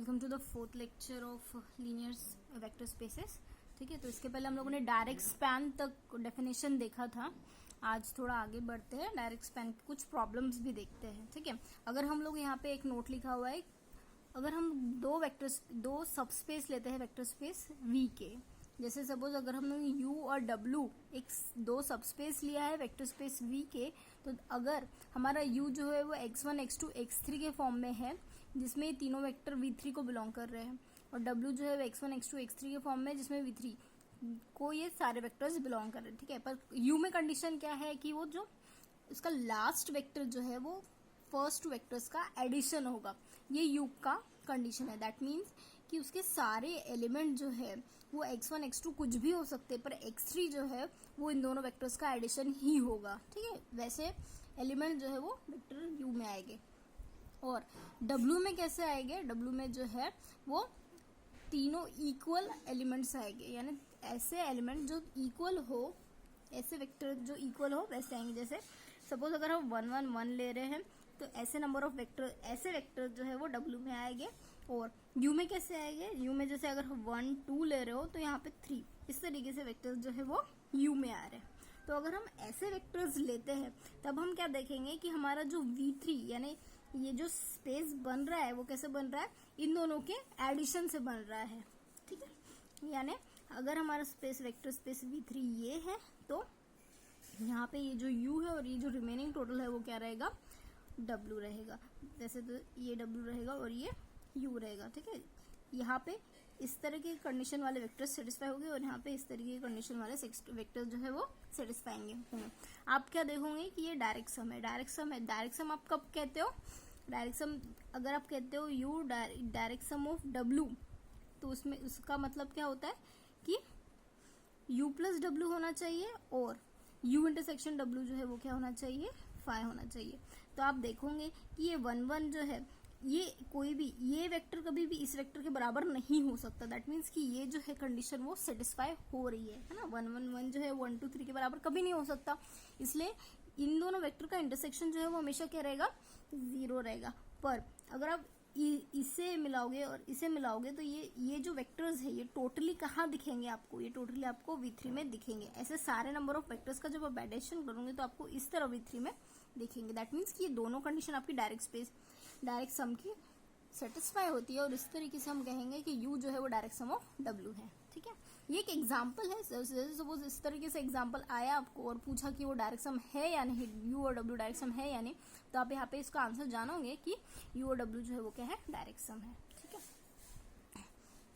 Welcome to the fourth lecture of linear vector spaces. ठीक है, तो इसके पहले हम लोगों ने डायरेक्ट स्पैन तक डेफिनेशन देखा था। आज थोड़ा आगे बढ़ते हैं, डायरेक्ट स्पैन के कुछ प्रॉब्लम्स भी देखते हैं। ठीक है, अगर हम लोग यहाँ पे एक नोट लिखा हुआ है, अगर हम दो सबस्पेस लेते हैं वेक्टर स्पेस V के, जैसे सपोज अगर हमने U और W एक दो सबस्पेस लिया है वेक्टर स्पेस V के, तो अगर हमारा U जो है वो x1 x2 x3 के फॉर्म में है, जिसमें ये तीनों वेक्टर V3 को बिलोंग कर रहे हैं, और W जो है x1 x2 x3 के फॉर्म में जिसमें V3 को ये सारे वेक्टर्स बिलोंग कर रहे हैं। ठीक है, पर U में कंडीशन क्या है कि वो जो उसका लास्ट वेक्टर जो है वो फर्स्ट वेक्टर्स का एडिशन होगा। ये U का कंडीशन है। दैट मीन्स कि उसके सारे एलिमेंट जो है वो x1 x2 कुछ भी हो सकते हैं, पर x3 जो है वो इन दोनों वेक्टर्स का एडिशन ही होगा। ठीक है, वैसे एलिमेंट जो है वो वेक्टर U में आएंगे। और W में कैसे आएंगे? W में जो है वो तीनों इक्वल एलिमेंट्स आएंगे, यानी ऐसे एलिमेंट जो इक्वल हो, ऐसे वेक्टर जो इक्वल हो वैसे आएंगे। जैसे सपोज अगर हम 1 1 1 ले रहे हैं, तो ऐसे नंबर ऑफ वेक्टर, ऐसे वेक्टर जो है वो W में आएंगे। और U में कैसे आएंगे? U में जैसे अगर 1 2 ले रहे हो तो यहाँ पे 3, इस तरीके से वेक्टर्स जो है वो U में आ रहे हैं। तो अगर हम ऐसे वेक्टर्स लेते हैं तब हम क्या देखेंगे कि हमारा जो V3 यानी ये जो स्पेस बन रहा है वो कैसे बन रहा है? इन दोनों के एडिशन से बन रहा है। ठीक है, यानी अगर हमारा स्पेस वेक्टर स्पेस V3 ये है, तो यहाँ पे ये जो U है और ये जो रिमेनिंग टोटल है वो क्या रहेगा? W रहेगा। जैसे तो ये W रहेगा और ये U रहेगा। ठीक है, यहाँ पे इस तरह के कंडीशन वाले वेक्टर्स सेटिस्फाई होंगे और यहाँ पे इस तरीके के कंडीशन वाले वेक्टर्स जो है वो सेटिस्फाई होंगे। आप क्या देखोगे कि ये डायरेक्ट सम है। डायरेक्ट सम है, डायरेक्ट सम आप कब कहते हो? डायरेक्ट सम अगर आप कहते हो U direct sum of W, तो उसमें उसका मतलब क्या होता है कि U प्लस W होना चाहिए और U इंटरसेक्शन W जो है वो क्या होना चाहिए? 5 होना चाहिए। तो आप देखोगे कि ये 1 1 जो है, ये कोई भी ये वेक्टर कभी भी इस वेक्टर के बराबर नहीं हो सकता। दैट मीन्स कि ये जो है कंडीशन वो सेटिस्फाई हो रही है ना। 1 1 1 जो है 1 2 3 के बराबर कभी नहीं हो सकता। इसलिए इन दोनों वेक्टर का इंटरसेक्शन जो है वो हमेशा क्या रहेगा? 0 रहेगा। पर अगर आप इसे मिलाओगे और इसे मिलाओगे तो ये जो वेक्टर्स है ये टोटली कहाँ दिखेंगे आपको? ये टोटली आपको V3 में दिखेंगे। ऐसे सारे नंबर ऑफ वेक्टर्स का जब आप एडिशन करोगे तो आपको इस तरह V3 में दिखेंगे। दैट मीन्स कि ये दोनों कंडीशन आपकी डायरेक्ट सम की सेटिस्फाई होती है, और इस तरीके से हम कहेंगे कि U जो है वो डायरेक्ट सम ऑफ W है। ठीक है, ये एक एग्जाम्पल है। सपोज इस तरीके से एग्जाम्पल आया आपको और पूछा कि वो डायरेक्ट सम है या नहीं, U और W डायरेक्ट सम है या नहीं, तो आप यहाँ पे इसका आंसर जानोगे कि U और W जो है वो क्या है? डायरेक्ट सम है। ठीक है,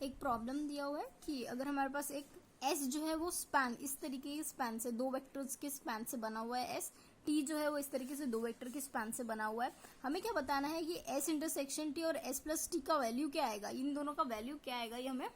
एक प्रॉब्लम दिया हुआ है कि अगर हमारे पास एक S जो है वो स्पैन, इस तरीके के स्पैन से, दो वेक्टर्स के स्पैन से बना हुआ है S, T जो है वो इस तरीके से दो वेक्टर के स्पैन से बना हुआ है। हमें क्या बताना है कि S इंटरसेक्शन T और S प्लस T का वैल्यू क्या आएगा? इन दोनों का वैल्यू क्या आएगा ये हमें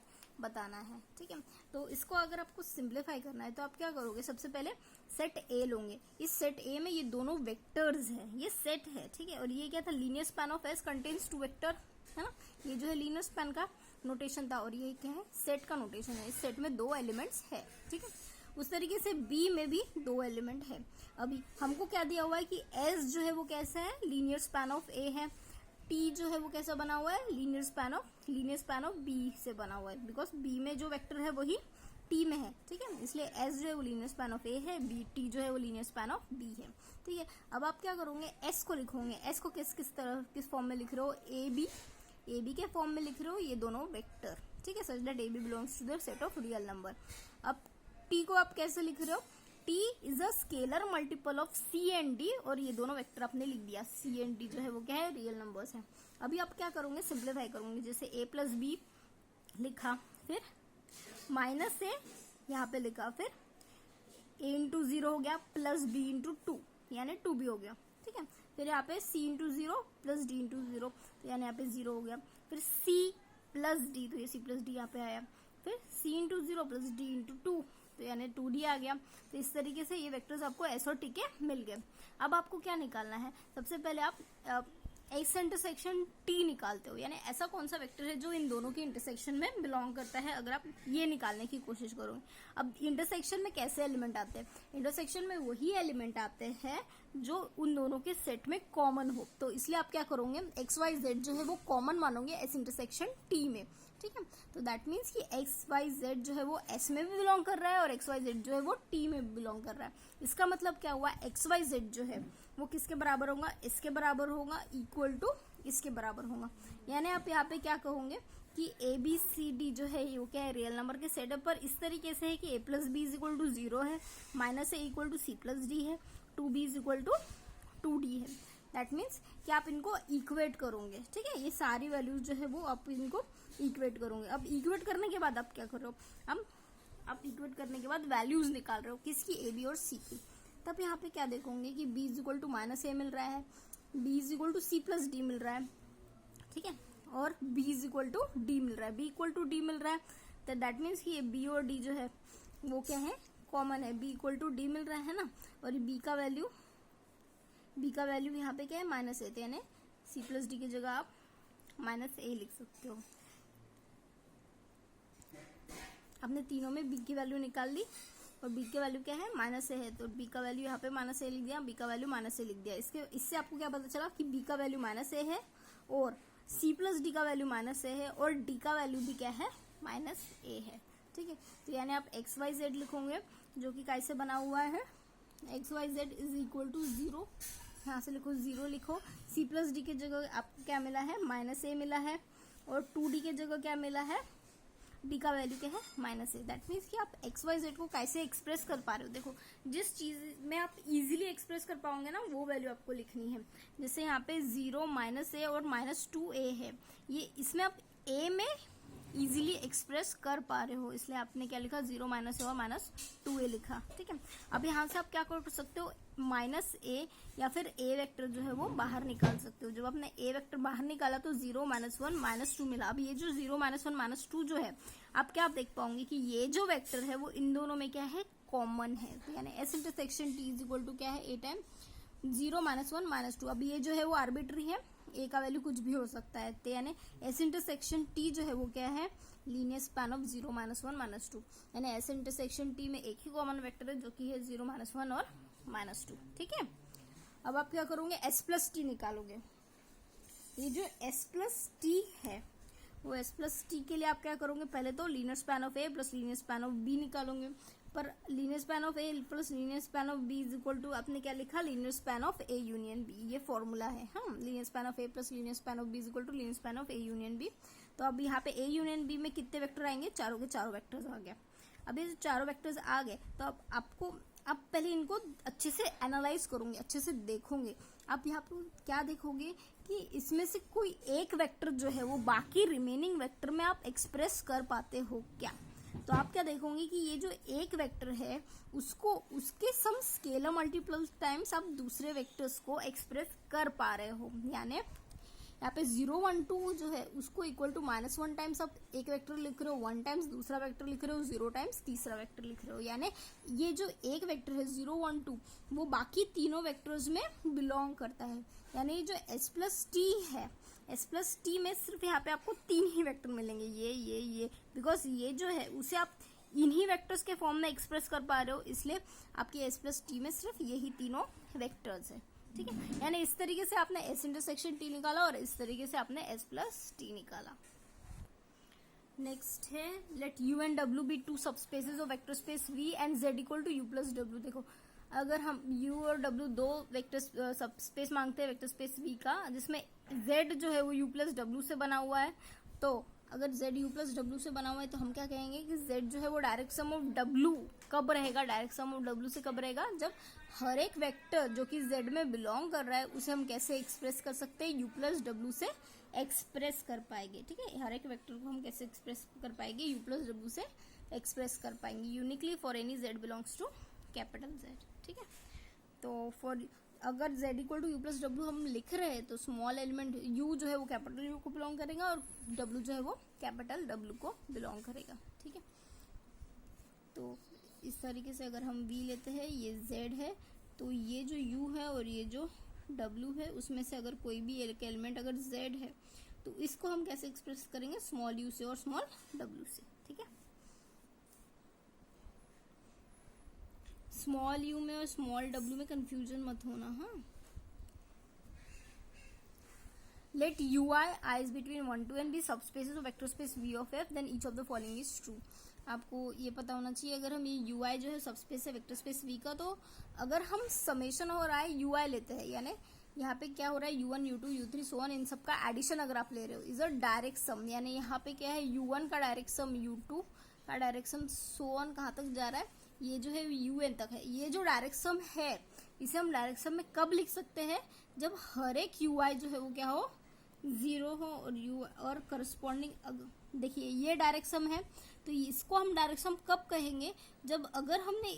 बताना है। ठीक है, तो इसको अगर आपको सिंप्लीफाई करना है तो आप क्या करोगे? सबसे पहले सेट A लोगे। इस सेट A में ये दोनों वेक्टर्स हैं, ये सेट है। ठीक है, और ये क्या था? Linear span of S contains 2 vector, है ना। ये जो है लीनियर स्पैन का नोटेशन था, और ये क्या है? सेट का नोटेशन है। इस सेट में 2 एलिमेंट्स है। ठीक है, उस तरीके से B में भी 2 एलिमेंट है। अभी हमको क्या दिया हुआ है कि S जो है वो कैसा है? लीनियर स्पैन ऑफ A है। T जो है वो कैसा बना हुआ है? लीनियर स्पैन ऑफ B से बना हुआ है, बिकॉज B में जो वेक्टर है वही T में है। ठीक है, इसलिए S जो है वो लीनियर स्पैन ऑफ A है, T जो है वो लीनियर स्पैन ऑफ B है। ठीक है, अब आप क्या करोगे? S को लिखोगे। S को किस फॉर्म में लिख रहे हो? AB के फॉर्म में लिख रहे हो ये दोनों वेक्टर। ठीक है, such that AB belongs to the set of real number. अब T को आप कैसे लिख रहे हो? T is a scalar multiple of C and D, और ये दोनों वेक्टर आपने लिख दिया। C एंड D जो है वो क्या है? रियल नंबर्स है। अभी आप क्या करोगे? सिंप्लीफाई करोगे। जैसे A प्लस B लिखा, फिर माइनस से यहाँ पे लिखा, फिर A इंटू 0 हो गया प्लस B इंटू 2, यानी 2B हो गया। ठीक है, फिर यहाँ पे C into 0 plus D into 0, तो यानी यहाँ पे 0 हो गया। फिर C प्लस D, तो ये C प्लस D यहाँ पे आया। फिर C into 0 plus D into 2, तो यानी 2D आ गया। तो इस तरीके से ये वेक्टर्स आपको S और T के मिल गए। अब आपको क्या निकालना है? सबसे पहले आप एक्स इंटरसेक्शन टी निकालते हो, यानी ऐसा कौन सा वेक्टर है जो इन दोनों के इंटरसेक्शन में बिलोंग करता है, अगर आप ये निकालने की कोशिश करोगे। अब इंटरसेक्शन में कैसे एलिमेंट आते हैं, इंटरसेक्शन में वही एलिमेंट आते हैं जो उन दोनों के सेट में कॉमन हो। तो इसलिए आप क्या करोगे, एक्स वाई जेड जो है वो कॉमन मानोगे एस इंटरसेक्शन टी में, ठीक है। तो दैट मीन्स कि एक्स वाई जेड जो है वो एस में भी बिलोंग कर रहा है और एक्स वाई जेड जो है वो टी में भी बिलोंग कर रहा है। इसका मतलब क्या हुआ, एक्स वाई जेड जो है वो किसके बराबर होगा, इसके बराबर होगा, इक्वल टू इसके बराबर होगा। यानी आप यहाँ पे क्या कहोगे कि ए बी सी डी जो है वो क्या है, रियल नंबर के सेटअप पर इस तरीके से है कि A plus B is equal to 0 है, minus A equal to C plus D है, 2b is equal to 2d है। दैट मीन्स कि आप इनको इक्वेट करोगे, ठीक है। ये सारी वैल्यूज जो है वो आप इनको इक्वेट करोगे। अब इक्वेट करने के बाद आप क्या कर रहे हो, अब आप इक्वेट करने के बाद वैल्यूज निकाल रहे हो किसकी, ए बी और सी की। तब यहाँ पे क्या देखोगे कि b is equal to minus A मिल रहा है, b is equal to C plus D मिल रहा है, ठीक है, और b is equal to D मिल रहा है, b इक्वल टू डी मिल रहा है। तो दैट मीन्स कि ये b और d जो है वो क्या है, कॉमन है, b इक्वल टू डी मिल रहा है ना, और ये b का वैल्यू यहाँ पे क्या है, माइनस ए, यानी सी प्लस डी की जगह आप माइनस ए लिख सकते हो। आपने तीनों में b की वैल्यू निकाल ली और b की वैल्यू क्या है, माइनस ए है, तो b का वैल्यू यहाँ पे माइनस ए लिख दिया, b का वैल्यू माइनस ए लिख दिया। इससे आपको क्या पता चला कि b का वैल्यू माइनस ए है और c प्लस डी का वैल्यू माइनस ए है और d का वैल्यू भी क्या है, माइनस ए है, ठीक है। तो यानी आप एक्स वाई जेड लिखोगे जो कि कैसे बना हुआ है, X Y Z is equal to 0, यहाँ से लिखो 0 लिखो, c प्लस डी की जगह आपको क्या मिला है, माइनस ए मिला है, और 2d की जगह क्या मिला है, d का वैल्यू क्या है, माइनस ए। दैट मीन्स कि आप एक्स वाई जेड को कैसे एक्सप्रेस कर पा रहे हो, देखो जिस चीज में आप इजीली एक्सप्रेस कर पाओगे ना वो वैल्यू आपको लिखनी है। जैसे यहाँ पे 0 माइनस ए और माइनस 2a है, ये इसमें आप a में इजीली एक्सप्रेस कर पा रहे हो, इसलिए आपने क्या लिखा, 0 माइनस ए और माइनस 2a लिखा, ठीक है। अब यहाँ से आप क्या कर सकते हो, माइनस ए या फिर ए वेक्टर जो है वो बाहर निकाल सकते हो। जब आपने ए वेक्टर बाहर निकाला तो 0 माइनस 1 माइनस 2 मिला। अब ये जो 0 माइनस 1 माइनस 2 जो है, आप क्या आप देख पाओगे कि ये जो वेक्टर है वो इन दोनों में क्या है, कॉमन है। तो यानी S intersection T is equal to क्या है, ए टाइम 0 माइनस 1 माइनस 2। अब ये जो है वो आर्बिट्री है, ए का वैल्यू कुछ भी हो सकता है, तो यानी एस इंटरसेक्शन टी जो है वो क्या है, linear span of 0 minus 1 minus 2। यानी एस इंटरसेक्शन टी में एक ही कॉमन वेक्टर है जो कि है 0 माइनस 1 और माइनस 2, ठीक है। अब आप क्या करोगे, एस प्लस टी निकालोगे। ये जो एस प्लस टी है वो एस प्लस टी के लिए आप क्या करोगे, पहले तो linear span of A plus linear span of B निकालोगे। पर linear span of A plus linear span of B is equal to आपने क्या लिखा, linear span of A union B, ये फॉर्मूला है। हाँ, linear span of A plus linear span of B is equal to linear span of A union B. तो अब यहाँ पे ए यूनियन बी में कितने वेक्टर आएंगे, चारों के चारों वेक्टर्स आ गए। अब ये जो चारों वेक्टर्स आ गए तो अब आपको आप पहले इनको अच्छे से एनालाइज करोगे, अच्छे से देखोगे। आप यहाँ पे क्या देखोगे कि इसमें से कोई एक वेक्टर जो है वो बाकी रिमेनिंग वेक्टर में आप एक्सप्रेस कर पाते हो क्या। तो आप क्या देखोगे कि ये जो एक वेक्टर है उसको उसके सम स्केलर मल्टीपल टाइम्स आप दूसरे वेक्टर्स को एक्सप्रेस कर पा रहे हो। यानी यहाँ पे 0 1 2 जो है उसको इक्वल टू -1 टाइम्स आप एक वेक्टर लिख रहे हो, 1 टाइम्स दूसरा वेक्टर लिख रहे हो, 0 टाइम्स तीसरा वेक्टर लिख रहे हो। यानी ये जो एक वेक्टर है 0 1 2 वो बाकी तीनों वेक्टर्स में बिलोंग करता है। यानी जो एस प्लस टी है, एस प्लस टी में सिर्फ यहाँ पे आपको 3 ही वेक्टर मिलेंगे, ये बिकॉज ये जो है उसे आप इन्हीं वेक्टर्स के फॉर्म में एक्सप्रेस कर पा रहे हो, इसलिए आपके एस प्लस टी में सिर्फ यही तीनों वेक्टर्स है, ठीक है। यानी इस तरीके से आपने एस इंटरसेक्शन टी निकाला और इस तरीके से आपने एस प्लस टी निकाला। नेक्स्ट है let U and W be two subspaces of vector space V and Z equal to U plus W. देखो अगर हम u और w दो वेक्टर सबस्पेस मांगते हैं वेक्टर स्पेस v का, जिसमें z जो है वो u प्लस डब्ल्यू से बना हुआ है, तो अगर z u प्लस डब्ल्यू से बना हुआ है तो हम क्या कहेंगे कि z जो है वो डायरेक्ट सम ऑफ w कब रहेगा, डायरेक्ट सम ऑफ w से कब रहेगा, जब हर एक वेक्टर जो कि z में बिलोंग कर रहा है उसे हम कैसे एक्सप्रेस कर सकते हैं, u प्लस डब्ल्यू से एक्सप्रेस कर पाएंगे, ठीक है। हर एक वेक्टर को हम कैसे एक्सप्रेस कर पाएंगे, u प्लस डब्ल्यू से एक्सप्रेस कर पाएंगे uniquely for any z belongs to capital Z, ठीक है। तो फॉर अगर z equal to U plus W हम लिख रहे हैं तो स्मॉल एलिमेंट u जो है वो कैपिटल u को बिलोंग करेगा और w जो है वो कैपिटल w को बिलोंग करेगा, ठीक है। तो इस तरीके से अगर हम v लेते हैं, ये z है, तो ये जो u है और ये जो W है, उसमें से अगर कोई भी एक एलिमेंट अगर Z है तो इसको हम कैसे एक्सप्रेस करेंगे, स्मॉल u से और स्मॉल w से, ठीक है। स्मॉल u में और स्मॉल w में कंफ्यूजन मत होना, हाँ। Let ui is between 1 to n be subspaces of vector space v of f, then each of the following is true। आपको ये पता होना चाहिए, अगर हम ये ui जो है सबस्पेस है वेक्टर स्पेस v का, तो अगर हम समेशन हो रहा है ui लेते हैं, यानी यहाँ पे क्या हो रहा है u1 u2 u3 so on, इन सब का एडिशन अगर आप ले रहे हो इज अ डायरेक्ट सम, यानी यहाँ पे क्या है u1 का डायरेक्ट सम u2 का डायरेक्ट सम सो ऑन कहाँ तक जा रहा है, ये जो है un तक है। ये जो डायरेक्ट सम है इसे हम डायरेक्ट सम में कब लिख सकते हैं, जब हर एक ui जो है वो क्या हो, 0 हो और करस्पॉन्डिंग, देखिए ये डायरेक्ट सम है तो इसको हम डायरेक्ट सम कब कहेंगे, जब अगर हमने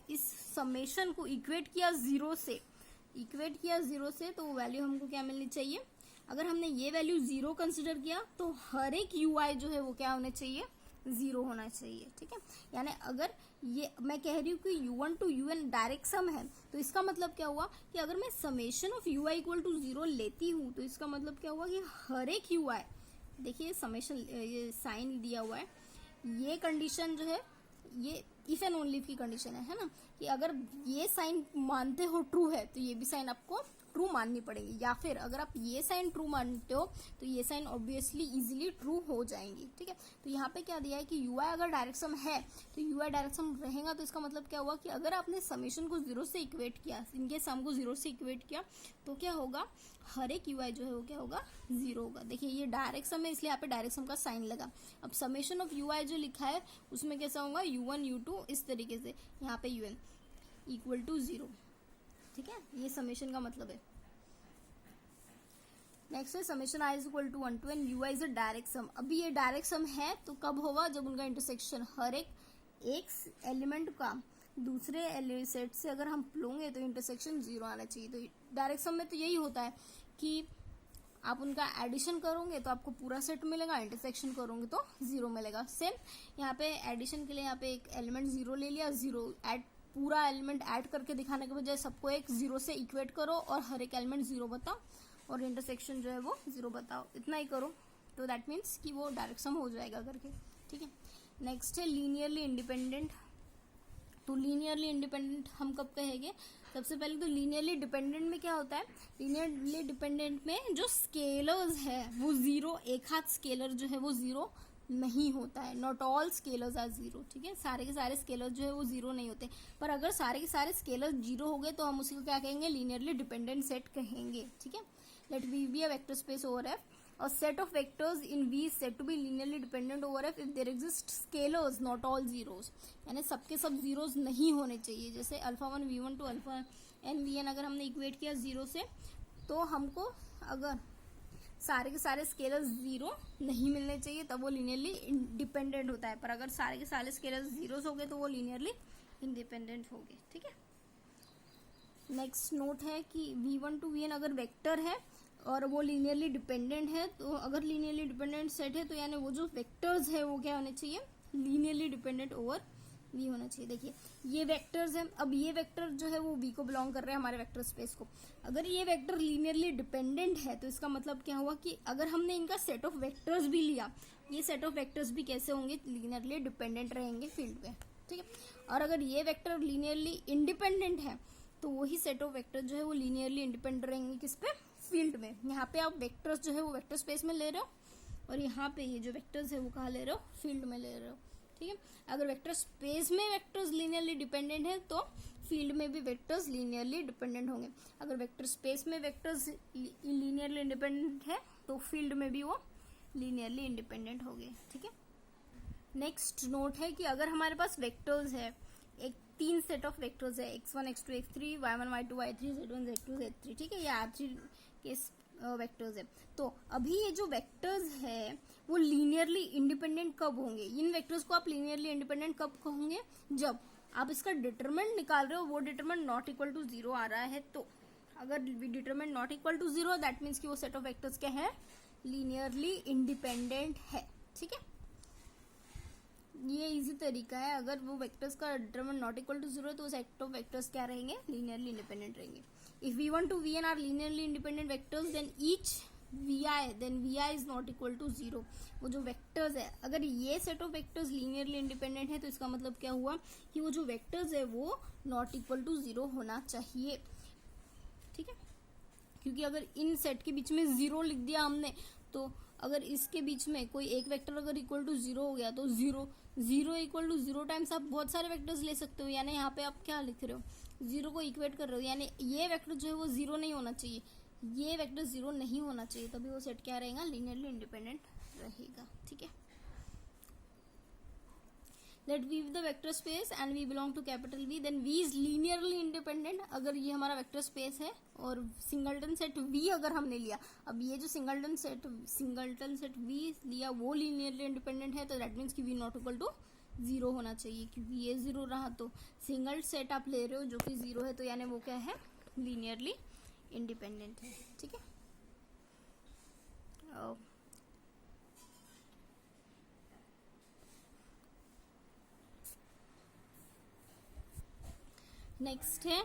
इस समेशन को इक्वेट किया जीरो से तो वैल्यू हमको क्या मिलनी चाहिए, अगर हमने ये वैल्यू 0 कंसिडर किया तो हर एक ui जो है वो क्या होना चाहिए, 0 होना चाहिए, ठीक है। यानी अगर ये मैं कह रही हूँ कि u1 to un direct sum है तो इसका मतलब क्या हुआ कि अगर मैं summation of ui equal to 0 लेती हूँ तो इसका मतलब क्या हुआ कि हर एक ui, देखिए समेशन ये साइन दिया हुआ है, ये कंडीशन जो है ये इफ एंड ओनली की कंडीशन है ना, कि अगर ये साइन मानते हो ट्रू है तो ये भी साइन आपको ट्रू माननी पड़ेगी, या फिर अगर आप ये साइन ट्रू मानते हो तो ये साइन ऑब्वियसली इजीली ट्रू हो जाएंगी, ठीक है। तो यहाँ पे क्या दिया है कि ui अगर डायरेक्ट सम है तो ui डायरेक्ट सम रहेगा, तो इसका मतलब क्या हुआ कि अगर आपने समेशन को 0 से इक्वेट किया, इनके सम को 0 से इक्वेट किया तो क्या होगा, हर एक ui जो है वो क्या होगा, 0 होगा। देखिए ये डायरेक्ट सम है इसलिए यहाँ पे डायरेक्ट सम का साइन लगा। अब समेशन ऑफ ui जो लिखा है उसमें कैसा होगा, u1 u2 इस तरीके से, यहाँ पे un इक्वल टू 0, ठीक है, ये समेशन का मतलब है। नेक्स्ट है summation i is equal to 1 to n ui is a direct sum. अभी ये डायरेक्ट सम है तो कब होगा, जब उनका इंटरसेक्शन हर एक एलिमेंट का दूसरे सेट से अगर हम लोगे तो इंटरसेक्शन 0 आना चाहिए। तो डायरेक्ट सम में तो यही होता है कि आप उनका एडिशन करोगे तो आपको पूरा सेट मिलेगा, इंटरसेक्शन करोगे तो 0 मिलेगा। सेम यहाँ पे एडिशन के लिए यहाँ पे एक एलिमेंट 0 ले लिया, 0 ऐड, पूरा एलिमेंट ऐड करके दिखाने के बजाय सबको एक 0 से इक्वेट करो और हर एक एलिमेंट 0 बताओ और इंटरसेक्शन जो है वो 0 बताओ, इतना ही करो तो दैट मीन्स कि वो डायरेक्ट सम हो जाएगा करके, ठीक है। नेक्स्ट है लीनियरली इंडिपेंडेंट। तो लीनियरली इंडिपेंडेंट हम कब कहेंगे, सबसे पहले तो लीनियरली डिपेंडेंट में क्या होता है, लीनियरली डिपेंडेंट में जो स्केलर्स है वो 0, एक हाथ स्केलर जो है वो 0 नहीं होता है, नॉट ऑल स्केलर्स आर 0, ठीक है। सारे के सारे स्केलर जो है वो 0 नहीं होते, पर अगर सारे के सारे स्केलर 0 हो गए तो हम उसी को क्या कहेंगे, लीनियरली डिपेंडेंट सेट कहेंगे, ठीक है। Let V be a vector space over F. A set of vectors in V is said to be linearly dependent over F if there exist scalars, not all zeros. यानी सबके सब zeros नहीं होने चाहिए। जैसे alpha 1 V1 to alpha n Vn अगर हमने equate किया 0 से तो हमको अगर सारे के सारे स्केलर्स 0 नहीं मिलने चाहिए तब वो लीनियरली इंडिपेंडेंट होता है, पर अगर सारे के सारे स्केलर्स 0 हो गए तो वो लीनियरली इंडिपेंडेंट हो गए, ठीक है। नेक्स्ट नोट है कि V1 टू Vn अगर वेक्टर है और वो लीनियरली डिपेंडेंट है, तो अगर लीनियरली डिपेंडेंट सेट है तो यानी वो जो वेक्टर्स है वो क्या होने चाहिए, लीनियरली डिपेंडेंट ओवर V होना चाहिए। देखिए ये वेक्टर्स हैं, अब ये वेक्टर जो है वो V को बिलोंग कर रहे हैं हमारे वेक्टर स्पेस को। अगर ये वेक्टर लीनियरली डिपेंडेंट है तो इसका मतलब क्या हुआ कि अगर हमने इनका सेट ऑफ वेक्टर्स भी लिया, ये सेट ऑफ वेक्टर्स भी कैसे होंगे, लीनियरली डिपेंडेंट रहेंगे फील्ड में, ठीक है। और अगर ये वेक्टर लीनियरली इंडिपेंडेंट है तो वही सेट ऑफ वेक्टर जो है वो लीनियरली इंडिपेंडेंट रहेंगे किस पे, फील्ड में। यहाँ पे आप वेक्टर्स जो है वो वेक्टर स्पेस में ले रहे हो और यहाँ पे ये जो वेक्टर्स है वो कहाँ ले रहे हो, फील्ड में ले रहे हो, ठीक है। अगर वेक्टर स्पेस में वेक्टर्स लीनियरली डिपेंडेंट है तो फील्ड में भी वेक्टर्स लीनियरली डिपेंडेंट होंगे। अगर वेक्टर स्पेस में वेक्टर्स लीनियरली इंडिपेंडेंट है तो फील्ड में भी वो लीनियरली इंडिपेंडेंट होंगे, ठीक है। नेक्स्ट नोट है कि अगर हमारे पास वेक्टर्स है, एक 3 सेट ऑफ वेक्टर्स है, x1 x2 x3 y1 y2 y3 z1 z2 z3, ठीक है, ये R3 के वेक्टर्स है। तो अभी ये जो वेक्टर्स है वो लीनियरली इंडिपेंडेंट कब होंगे, इन वेक्टर्स को आप लीनियरली इंडिपेंडेंट कब कहोगे, जब आप इसका डिटरमिनेंट निकाल रहे हो वो डिटरमिनेंट नॉट इक्वल टू 0 आ रहा है। तो अगर determinant not equal to 0 that means कि वो सेट ऑफ वेक्टर्स क्या है, लीनियरली इंडिपेंडेंट है, ठीक है। ये इजी तरीका है, अगर वो वेक्टर्स का डिटरमिनेंट नॉट इक्वल टू 0 तो सेट ऑफ वेक्टर्स क्या रहेंगे, लीनियरली इंडिपेंडेंट रहेंगे। If v1 to vn are linearly independent vectors then each vi is not equal to 0। वो जो वेक्टर्स है, अगर ये set of vectors linearly independent है तो इसका मतलब क्या हुआ कि वो जो वेक्टर्स है वो नॉट इक्वल टू 0 होना चाहिए। ठीक है, क्योंकि अगर इन सेट के बीच में 0 लिख दिया हमने, तो अगर इसके बीच में कोई एक वेक्टर अगर इक्वल टू 0 हो गया तो 0 इक्वल टू 0 टाइम्स आप बहुत सारे वेक्टर्स ले सकते हो। यानी यहाँ पे आप क्या लिख रहे हो, 0 को इक्वेट कर रहे हो, यानी ये वेक्टर जो है वो 0 नहीं होना चाहिए, ये वेक्टर 0 नहीं होना चाहिए, तभी वो सेट क्या रहेगा, लीनियरली इंडिपेंडेंट रहेगा। ठीक है, let V the vector space and V belong to capital V, then V is linearly independent. अगर ये हमारा वेक्टर स्पेस है और सिंगलटन सेट वी अगर हमने लिया, अब ये जो सिंगलटन सेट वी लिया वो लीनियरली इंडिपेंडेंट है, तो दैट मीन्स कि वी नॉट इक्वल टू 0 होना चाहिए, क्योंकि ये 0 रहा तो सिंगल सेट आप ले रहे हो जो कि 0 है, तो यानी वो क्या है, लीनियरली इंडिपेंडेंट है। ठीक है, नेक्स्ट है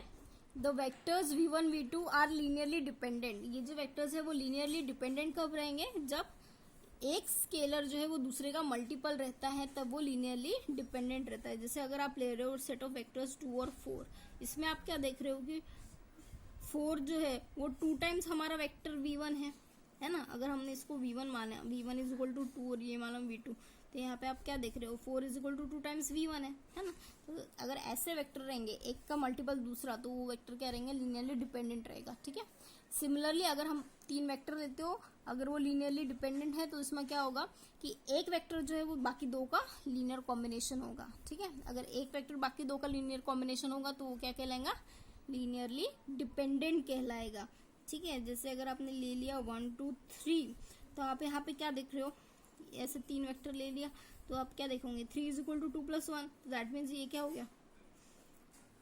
the vectors v1 v2 are linearly dependent. ये जो वेक्टर्स है वो लीनियरली डिपेंडेंट कब रहेंगे, जब एक स्केलर जो है वो दूसरे का मल्टीपल रहता है, तब वो लीनियरली डिपेंडेंट रहता है। जैसे अगर आप ले रहे हो सेट ऑफ वेक्टर्स 2 और 4, इसमें आप क्या देख रहे हो कि 4 जो है वो 2 टाइम्स हमारा वेक्टर v1 है ना। अगर हमने इसको v1 माना, v1 इज इक्वल टू 2 और ये माना v2, तो यहाँ पे आप क्या देख रहे हो, 4 is equal to 2 times v1 है ना। तो अगर ऐसे वेक्टर रहेंगे, एक का मल्टीपल दूसरा, तो वो वेक्टर क्या रहेंगे, लीनियरली डिपेंडेंट रहेगा। ठीक है, सिमिलरली अगर हम 3 वेक्टर लेते हो, अगर वो लीनियरली डिपेंडेंट है तो इसमें क्या होगा कि एक वेक्टर जो है वो बाकी 2 का लीनियर कॉम्बिनेशन होगा। ठीक है, अगर एक वेक्टर बाकी 2 का लीनियर कॉम्बिनेशन होगा तो वो क्या कहलाएगा, लीनियरली डिपेंडेंट कहलाएगा। ठीक है, जैसे अगर आपने ले लिया 1 2 3, तो आप यहाँ पे क्या देख रहे हो, ऐसे 3 वेक्टर ले लिया, तो आप क्या देखोगे, 3 is equal to 2 plus 1, that means ये क्या हो गया,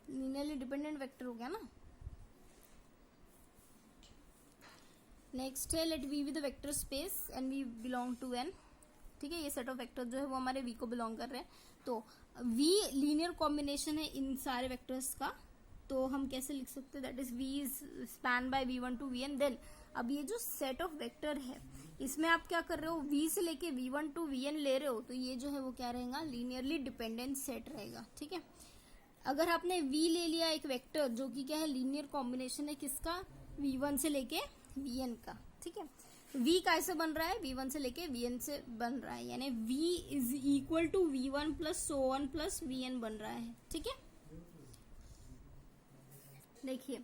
लीनियरली डिपेंडेंट वेक्टर हो गया ना। नेक्स्ट है let V with vector space and V belong to N. ठीक है, ये सेट ऑफ वेक्टर जो है वो हमारे वी को बिलोंग कर रहे हैं, तो वी लीनियर कॉम्बिनेशन है इन सारे वेक्टर्स का, तो हम कैसे लिख सकते हैं, that is V is span by v1 to vn। Then अब ये जो सेट ऑफ वेक्टर है इसमें आप क्या कर रहे हो, v से लेके v1 टू vn ले रहे हो, तो ये जो है वो क्या रहेगा, लीनियरली डिपेंडेंट सेट रहेगा। ठीक है, अगर आपने v ले लिया एक वेक्टर जो कि क्या है, लीनियर कॉम्बिनेशन है किसका, v1 से लेके vn का। ठीक है, v कैसे बन रहा है, v1 से लेके vn से बन रहा है, यानी v is equal to v1 plus so on plus vn बन रहा है। ठीक है, देखिए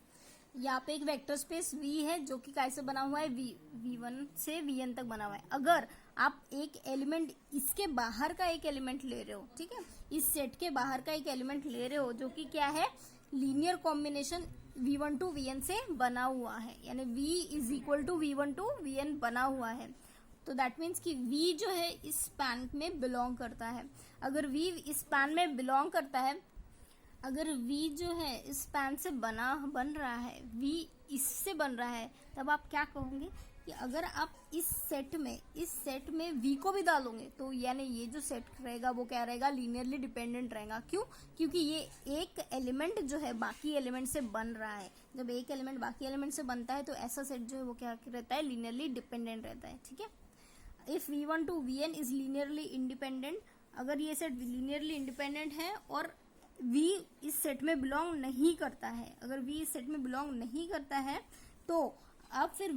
यहाँ पे एक वेक्टर स्पेस v है जो कि कैसे बना हुआ है, v1 से vn तक बना हुआ है। अगर आप एक एलिमेंट इसके बाहर का एक एलिमेंट ले रहे हो, ठीक है, इस सेट के बाहर का एक एलिमेंट ले रहे हो जो कि क्या है, linear combination v1 to vn से बना हुआ है, यानी v is equal to v1 to vn बना हुआ है, तो दैट मीन्स कि v जो है इस स्पैन में बिलोंग करता है। अगर v इस स्पैन में बिलोंग करता है, अगर v जो है इस स्पैन से बन रहा है, v इससे बन रहा है, तब आप क्या कहोगे कि अगर आप इस सेट में v को भी डालोगे तो यानी ये जो सेट रहेगा वो क्या रहेगा, लीनियरली डिपेंडेंट रहेगा। क्यों, क्योंकि ये एक एलिमेंट जो है बाकी एलिमेंट से बन रहा है। जब एक एलिमेंट बाकी एलिमेंट से बनता है तो ऐसा सेट जो है वो क्या रहता है, लीनियरली डिपेंडेंट रहता है। ठीक है, if v1 to vn is linearly independent, अगर ये सेट लीनियरली इंडिपेंडेंट है और v इस सेट में बिलोंग नहीं करता है, अगर v इस सेट में बिलोंग नहीं करता है तो अब फिर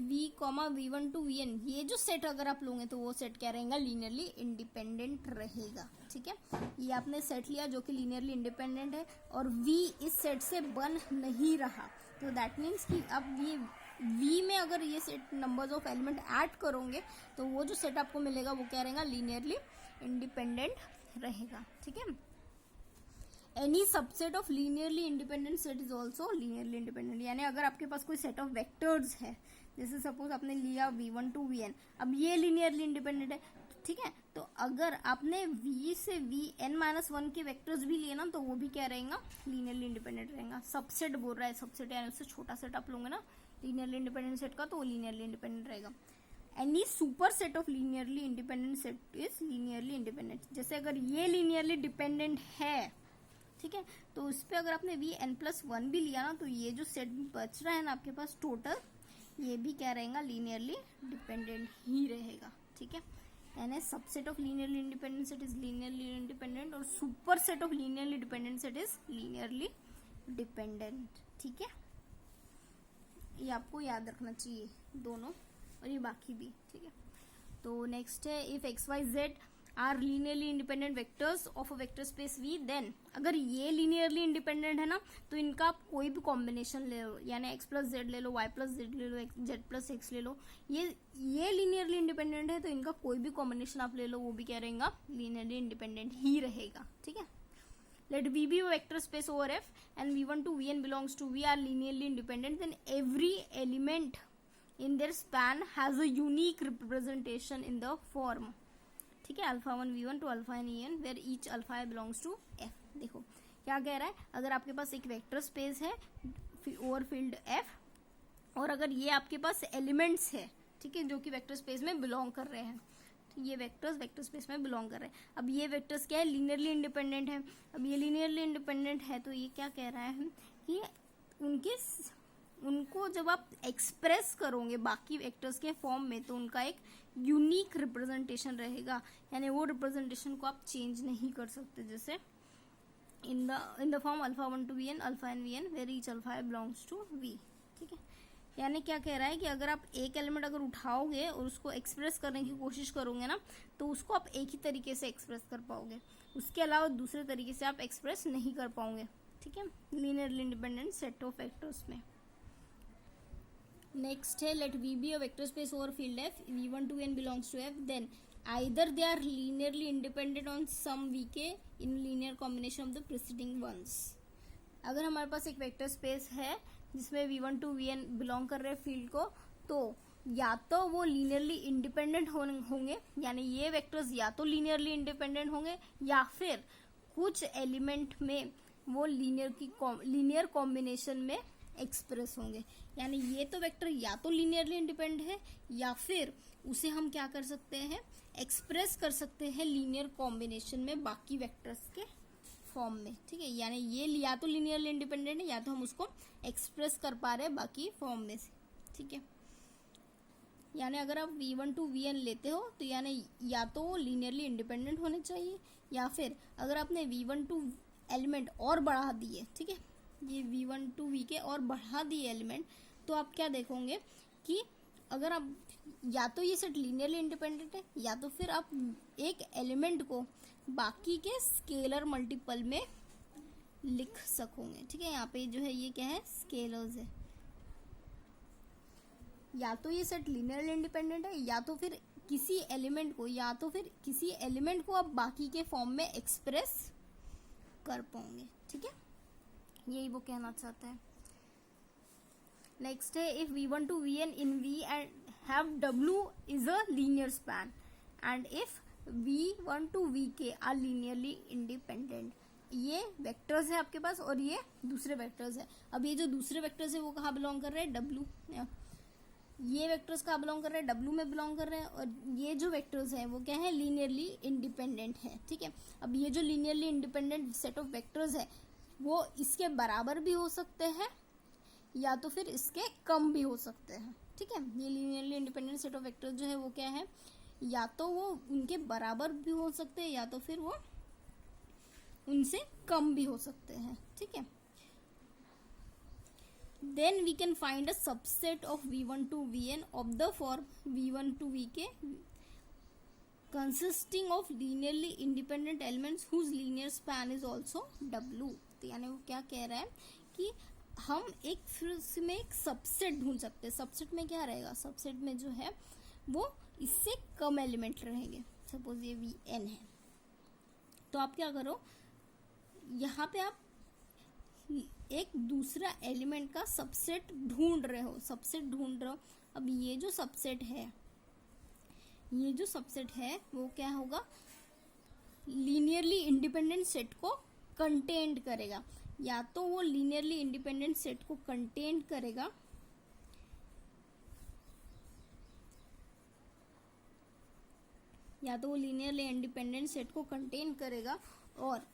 v1 टू vn ये जो सेट अगर आप लोगे तो वो सेट क्या रहेगा, लीनियरली इंडिपेंडेंट रहेगा। ठीक है, ये आपने सेट लिया जो कि लीनियरली इंडिपेंडेंट है और v इस सेट से बन नहीं रहा, तो दैट मीन्स कि अब ये v में अगर ये set numbers of element add करोगे तो वो जो सेट आपको मिलेगा वो क्या रहेगा, लीनियरली इंडिपेंडेंट रहेगा। ठीक है, any subset of linearly independent set is also linearly independent, यानी अगर आपके पास कोई सेट ऑफ वेक्टर्स है, जैसे सपोज आपने लिया v1 टू vn, अब ये लीनियरली इंडिपेंडेंट है। ठीक है, तो अगर आपने v से vn-1 के वेक्टर्स भी लिए ना तो वो भी क्या रहेगा, लीनियरली इंडिपेंडेंट रहेगा। सबसेट बोल रहा है, सबसेट यानी उससे छोटा सेट आप लोगे ना लीनियरली इंडिपेंडेंट सेट का, तो वो लीनियरली इंडिपेंडेंट रहेगा। Any super set of linearly independent set is linearly independent. जैसे अगर ये लीनियरली डिपेंडेंट है, ठीक है। तो उस पर अगर आपने Vn+1 भी लिया ना, तो ये जो सेट बच रहा है ना आपके पास टोटल, ये भी क्या रहेगा, लीनियरली डिपेंडेंट ही रहेगा। ठीक है, यानी subset of linearly independent set is linearly independent और super set of linearly dependent set is linearly dependent. ठीक है, ये आपको याद रखना चाहिए दोनों, और ये बाकी भी। ठीक है, तो नेक्स्ट है if X Y Z are linearly independent vectors of a vector space V, then अगर ये लीनियरली इंडिपेंडेंट है ना, तो इनका आप कोई भी कॉम्बिनेशन ले लो, यानी x+z ले लो, y+z ले लो, z+x ले लो, ये लीनियरली इंडिपेंडेंट है, तो इनका कोई भी कॉम्बिनेशन आप ले लो, वो भी क्या रहेगा, लीनियरली इंडिपेंडेंट ही रहेगा। ठीक है, let V be a vector space over F and V1 to Vn belongs to V are linearly independent, then every element in their span has a unique representation in the form, ठीक है, α1 V1 to α n En where each alpha I belongs to F। देखो क्या कह रहा है, अगर आपके पास एक वेक्टर स्पेस है ओवर फील्ड F, और अगर ये आपके पास एलिमेंट्स है, ठीक है, जो कि वेक्टर स्पेस में बिलोंग कर रहे हैं, तो ये वेक्टर्स वेक्टर स्पेस में बिलोंग कर रहे हैं। अब ये वेक्टर्स क्या है, लीनियरली इंडिपेंडेंट है। अब ये लीनियरली इंडिपेंडेंट है, तो ये क्या कह रहा है कि उनको जब आप एक्सप्रेस करोगे बाकी वेक्टर्स के फॉर्म में, तो उनका एक यूनिक रिप्रेजेंटेशन रहेगा, यानी वो रिप्रेजेंटेशन को आप चेंज नहीं कर सकते, जैसे in the form α1 to Vn, αn Vn where each alpha i belongs to V। ठीक है, यानी क्या कह रहा है कि अगर आप एक एलिमेंट अगर उठाओगे और उसको एक्सप्रेस करने की कोशिश करोगे ना, तो उसको आप एक ही तरीके से एक्सप्रेस कर पाओगे, उसके अलावा दूसरे तरीके से आप एक्सप्रेस नहीं कर पाओगे। ठीक है, linearly independent set of vectors में। नेक्स्ट है let V be a vector space over field F, V1 to N belongs to F, then either they are linearly independent on some Vk in linear combination of the preceding ones। अगर हमारे पास एक vector space है जिसमें V1 to Vn belong कर रहे हैं field को, तो या तो वो लीनियरली इंडिपेंडेंट होंगे, यानी ये वेक्टर्स या तो लीनियरली इंडिपेंडेंट होंगे, या फिर कुछ एलिमेंट में वो लीनियर कॉम्बिनेशन में एक्सप्रेस होंगे। यानी ये तो वेक्टर या तो लीनियरली इंडिपेंडेंट है, या फिर उसे हम क्या कर सकते हैं, एक्सप्रेस कर सकते हैं लीनियर कॉम्बिनेशन में बाकी वेक्टर्स के फॉर्म में। ठीक है, यानी ये या तो लीनियरली इंडिपेंडेंट है, या तो हम उसको एक्सप्रेस कर पा रहे हैं बाकी फॉर्म में से। ठीक है, यानी अगर आप V1 to Vn लेते हो, तो यानी या तो वो लीनियरली इंडिपेंडेंट होने चाहिए, या फिर अगर आपने V1 to एलिमेंट और बढ़ा दिए, ठीक है, ये V1 to V के और बढ़ा दिए एलिमेंट, तो आप क्या देखोगे कि अगर आप या तो ये सेट लीनियरली इंडिपेंडेंट है, या तो फिर आप एक एलिमेंट को बाकी के स्केलर मल्टीपल में लिख सकोगे। ठीक है, यहाँ पे जो है ये क्या है, स्केलर्स है। या तो ये सेट लीनियरली इंडिपेंडेंट है, या तो फिर किसी एलिमेंट को आप बाकी के फॉर्म में एक्सप्रेस कर पाओगे। ठीक है, यही वो कहना चाहता है। नेक्स्ट है if V1 to Vn in V and have W is a linear span and if V1 to Vk are linearly independent। ये वेक्टर्स है आपके पास और ये दूसरे वेक्टर्स है। अब ये जो दूसरे वेक्टर्स है वो कहाँ बिलोंग कर रहे हैं, W। ये वेक्टर्स कहाँ बिलोंग कर रहे हैं, W में बिलोंग कर रहे हैं, और ये जो वेक्टर्स हैं वो क्या है, लीनियरली इंडिपेंडेंट है। ठीक है, अब ये जो linearly independent set of vectors है वो इसके बराबर भी हो सकते हैं, या तो फिर इसके कम भी हो सकते हैं। ठीक है, ये linearly independent set of vectors जो है वो क्या है, या तो वो उनके बराबर भी हो सकते हैं, या तो फिर वो उनसे कम भी हो सकते हैं। ठीक है, then we can find a subset of V1 to Vn of the form V1 to Vk consisting of linearly independent elements whose linear span is also W। तो यानी वो क्या कह रहा है कि हम एक फिर में एक सबसेट ढूंढ सकते हैं। सबसेट में क्या रहेगा, सबसेट में जो है वो इससे कम एलिमेंट रहेंगे। सपोज ये Vn है, तो आप क्या करो, यहाँ पे आप एक दूसरा एलिमेंट का सबसेट ढूंढ रहे हो। अब ये जो सबसेट है वो क्या होगा, लीनियरली इंडिपेंडेंट सेट को कंटेन करेगा। या तो वो लीनियरली इंडिपेंडेंट सेट को कंटेन करेगा, और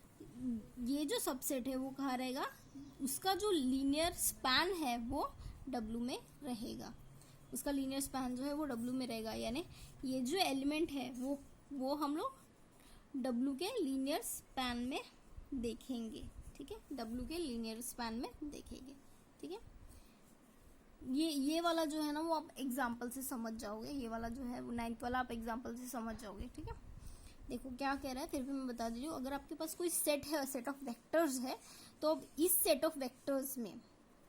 ये जो सबसेट है वो कहाँ रहेगा, उसका जो लीनियर स्पैन है वो W में रहेगा, उसका लीनियर स्पैन जो है वो W में रहेगा। यानी ये जो एलिमेंट है वो हम लोग W के लीनियर स्पैन में देखेंगे, ठीक है, W के लीनियर स्पैन में देखेंगे, ठीक है। ये वाला जो है ना वो आप एग्जाम्पल से समझ जाओगे, ये वाला जो है वो 9th वाला आप एग्जाम्पल से समझ जाओगे, ठीक है। देखो क्या कह रहा है, फिर भी मैं बता दे रही हूँ। अगर आपके पास कोई सेट है, सेट ऑफ वेक्टर्स है, तो अब इस सेट ऑफ वेक्टर्स में,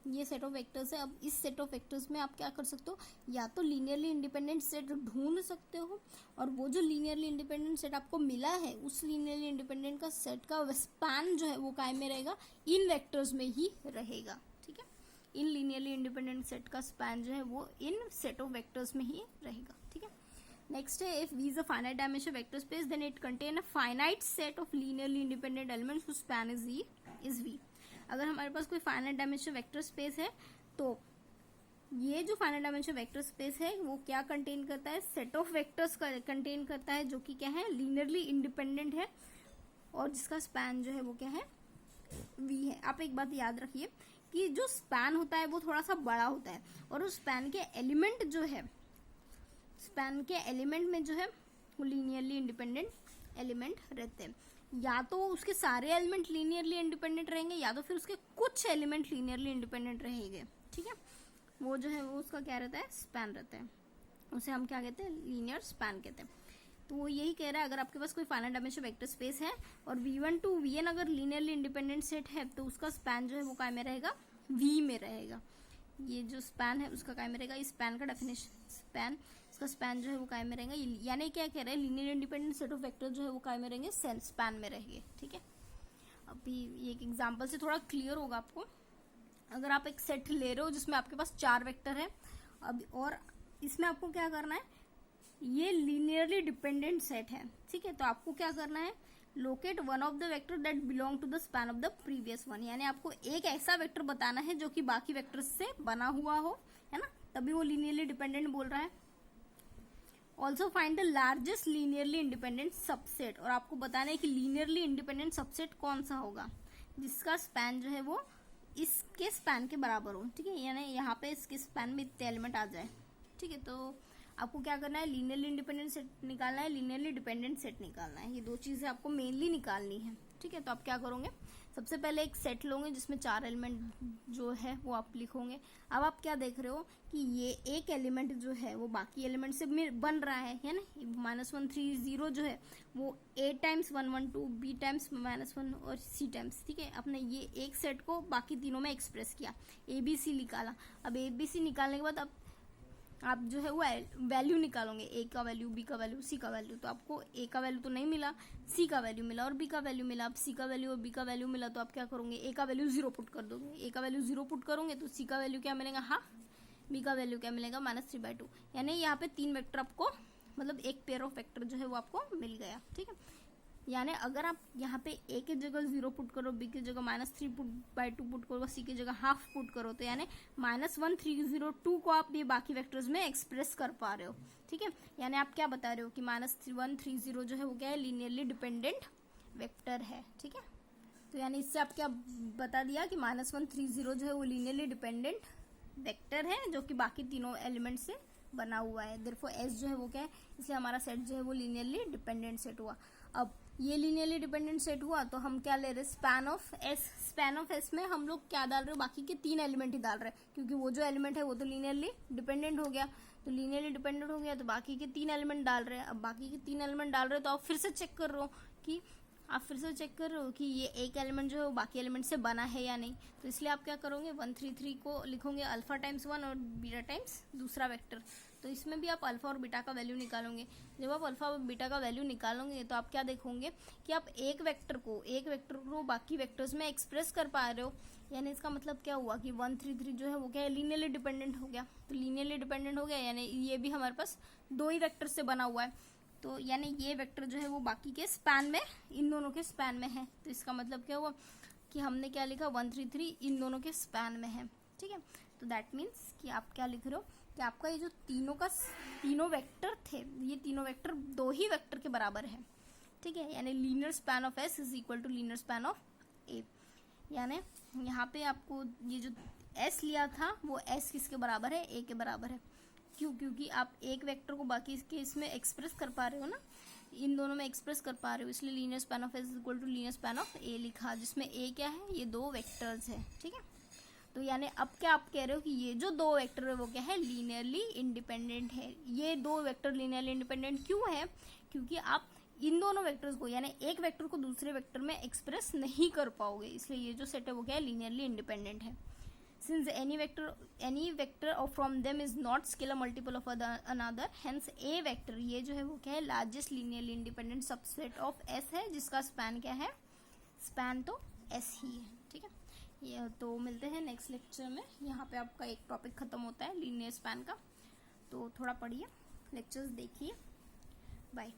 ये सेट ऑफ वेक्टर्स है, अब इस सेट ऑफ वेक्टर्स में आप क्या कर सकते हो, या तो लीनियरली इंडिपेंडेंट सेट ढूंढ सकते हो, और वो जो लीनियरली इंडिपेंडेंट सेट आपको मिला है उस लीनियरली इंडिपेंडेंट का सेट का स्पैन जो है वो काय में रहेगा, इन वेक्टर्स में ही रहेगा, ठीक है। इन लीनियरली इंडिपेंडेंट सेट का स्पैन जो है वो इन सेट ऑफ वेक्टर्स में ही रहेगा, ठीक है। नेक्स्ट है, if V is a finite dimensional vector space then it contain a finite set of linearly independent elements whose span is V। अगर हमारे पास कोई फाइनाइट डायमेंशनल वेक्टर स्पेस है तो ये जो फाइनाइट डायमेंशनल वेक्टर स्पेस है वो क्या कंटेन करता है, सेट ऑफ वेक्टर्स का कंटेन करता है जो कि क्या है, लीनियरली इंडिपेंडेंट है, और जिसका स्पैन जो है वो क्या है, V है। आप एक बात याद रखिए कि जो स्पैन होता है वो थोड़ा सा बड़ा होता है, और उस स्पैन के एलिमेंट जो है, स्पैन के एलिमेंट में जो है वो लीनियरली इंडिपेंडेंट एलिमेंट रहते हैं। या तो उसके सारे एलिमेंट लीनियरली इंडिपेंडेंट रहेंगे, या तो फिर उसके कुछ एलिमेंट लीनियरली इंडिपेंडेंट रहेंगे, ठीक है। वो जो है वो उसका क्या रहता है, स्पैन रहता है, उसे हम क्या कहते हैं, लीनियर स्पैन कहते हैं। तो वो यही कह रहा है, अगर आपके पास कोई फाइनाइट डायमेंशनल वेक्टर स्पेस है और V1 to Vn अगर लीनियरली इंडिपेंडेंट सेट है तो उसका स्पैन जो है वो काय में रहेगा, V में रहेगा। ये जो स्पैन है उसका काय में रहेगा, इस स्पैन का डेफिनेशन स्पैन, इसका स्पैन जो है वो काय में रहेगा। यानी क्या कह रहे हैं, linear independent set of vector जो है वो काय में रहेंगे, स्पैन में रहेंगे, ठीक है। अभी ये एक एग्जांपल से थोड़ा क्लियर होगा आपको। अगर आप एक सेट ले रहे हो जिसमें आपके पास 4 वेक्टर है, अब और इसमें आपको क्या करना है, ये लीनियरली डिपेंडेंट सेट है, ठीक है। तो आपको क्या करना है, locate one of the vector that belong to the span of the previous one. यानी आपको एक ऐसा वेक्टर बताना है जो कि बाकी वेक्टर से बना हुआ हो, है ना, तभी वो लीनियरली डिपेंडेंट बोल रहा है। Also find the largest linearly independent subset, और आपको बताना है कि लीनियरली इंडिपेंडेंट सबसेट कौन सा होगा जिसका स्पैन जो है वो इसके स्पैन के बराबर हो, ठीक है। यानी यहाँ पे इसके स्पैन में इतने एलिमेंट आ जाए, ठीक है। तो आपको क्या करना है, लीनियरली इंडिपेंडेंट सेट निकालना है, लीनियरली डिपेंडेंट सेट निकालना है। ये 2 चीजें आपको मेनली निकालनी है, ठीक है। तो आप क्या करोगे, सबसे पहले एक सेट लोगे जिसमें 4 एलिमेंट जो है वो आप लिखोगे। अब आप क्या देख रहे हो कि ये एक एलिमेंट जो है वो बाकी एलिमेंट से बन रहा है ना, -1 3 0 जो है वो A टाइम्स 1 1 2 B टाइम्स -1 और C टाइम्स, ठीक है। आपने ये एक सेट को बाकी तीनों में एक्सप्रेस किया, ABC निकाला। अब ABC निकालने के बाद अब आप जो है वो वैल्यू निकालोगे, A का वैल्यू, B का वैल्यू, C का वैल्यू। तो आपको A का वैल्यू तो नहीं मिला, C का वैल्यू मिला और B का वैल्यू मिला। अब C का वैल्यू और B का वैल्यू मिला तो आप क्या करोगे, A का वैल्यू 0 पुट कर दोगे। A का वैल्यू 0 पुट करोगे तो C का वैल्यू क्या मिलेगा, हाफ, B का वैल्यू क्या मिलेगा, -3/2। यानी यहाँ पे 3 वेक्टर आपको, मतलब एक पेयर ऑफ वेक्टर जो है वो आपको मिल गया, ठीक है। यानी अगर आप यहाँ पे A की जगह 0 पुट करो, B की जगह -3/2 पुट करो, C की जगह हाफ पुट करो, तो यानी -1 3 0 2 को आप ये बाकी वेक्टर्स में एक्सप्रेस कर पा रहे हो, ठीक है। यानी आप क्या बता रहे हो कि -1 3 0 जो है वो क्या है, लीनियरली डिपेंडेंट वेक्टर है, ठीक है। तो यानी इससे आप क्या बता दिया कि -1 3 0 जो है वो लीनियरली डिपेंडेंट वेक्टर है जो कि बाकी तीनों एलिमेंट से बना हुआ है। देयरफॉर S जो है वो क्या है, इसलिए हमारा सेट जो है वो लीनियरली डिपेंडेंट सेट हुआ। अब ये लीनियरली डिपेंडेंट सेट हुआ तो हम क्या ले रहे हैं, span of S। Span of S में हम लोग क्या डाल रहे हो, बाकी के 3 एलिमेंट ही डाल रहे हैं, क्योंकि वो जो एलिमेंट है वो तो लीनियरली डिपेंडेंट हो गया। तो लीनियरली डिपेंडेंट हो गया तो बाकी के 3 एलिमेंट डाल रहे हैं। अब बाकी के 3 एलिमेंट डाल रहे हो तो आप फिर से चेक कर रहे हो कि ये एक एलिमेंट जो है वो बाकी एलिमेंट से बना है या नहीं। तो इसलिए आप क्या करोगे, 1 3 3 को लिखोगे अल्फा टाइम्स 1 और बीटा टाइम्स दूसरा वेक्टर। तो इसमें भी आप अल्फा और बीटा का वैल्यू निकालोगे। जब आप अल्फा और बीटा का वैल्यू निकालोगे तो आप क्या देखोगे कि आप एक वेक्टर को बाकी वेक्टर्स में एक्सप्रेस कर पा रहे हो। यानी इसका मतलब क्या हुआ कि 1 3 3 जो है वो क्या है, लीनियरली डिपेंडेंट हो गया। तो लीनियरली डिपेंडेंट हो गया यानी ये भी हमारे पास 2 ही वेक्टर से बना हुआ है। तो यानी ये वेक्टर जो है वो बाकी के स्पैन में, इन दोनों के स्पैन में है। तो इसका मतलब क्या हुआ कि हमने क्या लिखा, 1 3 3 इन दोनों के स्पैन में है, ठीक है। तो दैट मीन्स कि आप क्या लिख रहे हो कि आपका ये जो तीनों वेक्टर थे, ये तीनों वेक्टर 2 ही वेक्टर के बराबर है। ठीक है, यानी linear span of S is equal to linear span of A. यानी यहाँ पे आपको ये जो एस लिया था वो एस किसके बराबर है, ए के बराबर है। क्यों? क्योंकि आप एक वेक्टर को बाकी के इसमें एक्सप्रेस कर पा रहे हो ना, इन दोनों में एक्सप्रेस कर पा रहे हो, इसलिए linear span of S is equal to linear span of A लिखा, जिसमें ए क्या है, ये दो वेक्टर्स है। ठीक है, तो यानी अब क्या आप कह रहे हो कि ये जो दो वेक्टर है वो क्या है, लीनियरली इंडिपेंडेंट है। ये दो वेक्टर लीनियरली इंडिपेंडेंट क्यों है? क्योंकि आप इन दोनों वेक्टर्स को यानी एक वेक्टर को दूसरे वेक्टर में एक्सप्रेस नहीं कर पाओगे, इसलिए ये जो सेट है वो क्या है, लीनियरली इंडिपेंडेंट है। Since any vector from them is not scalar multiple of another, hence a vector ये जो है वो क्या है, largest linearly independent subset of S है, जिसका स्पैन क्या है, स्पैन तो S ही है। ठीक है, ये तो मिलते हैं नेक्स्ट लेक्चर में। यहाँ पे आपका एक टॉपिक खत्म होता है लीनियर स्पैन का, तो थोड़ा पढ़िए, लेक्चर्स देखिए, बाय।